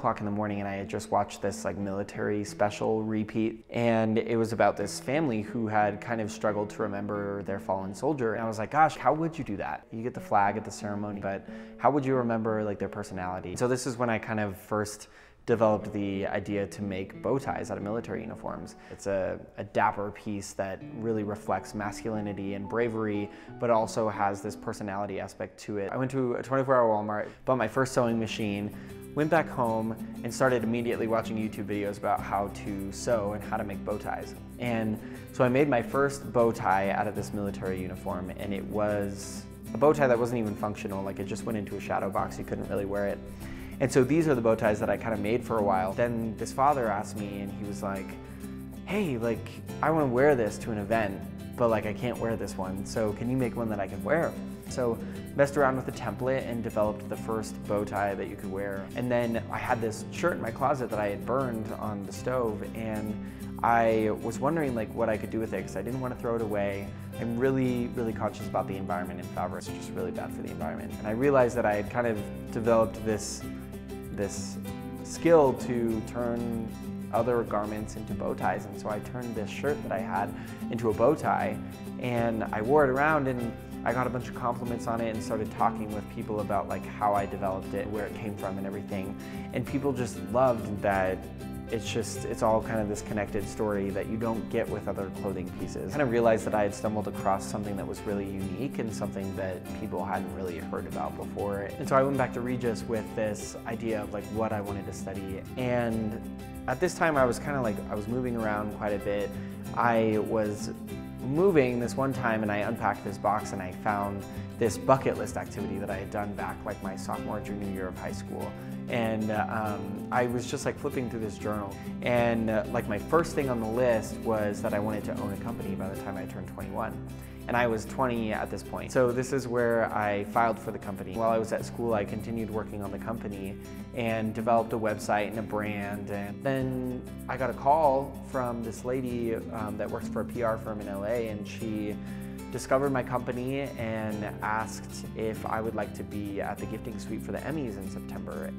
o'clock in the morning and I had just watched this like military special repeat, and it was about this family who had kind of struggled to remember their fallen soldier. And I was like, gosh, how would you do that? You get the flag at the ceremony, but how would you remember like their personality? So this is when I kind of first developed the idea to make bow ties out of military uniforms. It's a dapper piece that really reflects masculinity and bravery, but also has this personality aspect to it. I went to a 24-hour Walmart, bought my first sewing machine, went back home and started immediately watching YouTube videos about how to sew and how to make bow ties. And so I made my first bow tie out of this military uniform, and it was a bow tie that wasn't even functional. Like, it just went into a shadow box, you couldn't really wear it. And so these are the bow ties that I kind of made for a while. Then this father asked me, and he was like, hey, like, I want to wear this to an event, but like I can't wear this one, so can you make one that I can wear? So messed around with the template and developed the first bow tie that you could wear. And then I had this shirt in my closet that I had burned on the stove, and I was wondering like what I could do with it because I didn't want to throw it away. I'm really, really conscious about the environment, and fabrics are just really bad for the environment. And I realized that I had kind of developed this skill to turn other garments into bow ties. And so I turned this shirt that I had into a bow tie, and I wore it around, and I got a bunch of compliments on it and started talking with people about like how I developed it, where it came from and everything. And people just loved that it's all kind of this connected story that you don't get with other clothing pieces. I kind of realized that I had stumbled across something that was really unique and something that people hadn't really heard about before. And so I went back to Regis with this idea of like what I wanted to study. And at this time I was kind of like, I was moving around quite a bit. I was moving this one time and I unpacked this box and I found this bucket list activity that I had done back like my sophomore, junior year of high school. And I was just like flipping through this journal, and like my first thing on the list was that I wanted to own a company by the time I turned 21. And I was 20 at this point. So this is where I filed for the company. While I was at school, I continued working on the company and developed a website and a brand. And then I got a call from this lady that works for a PR firm in LA, and she discovered my company and asked if I would like to be at the gifting suite for the Emmys in September.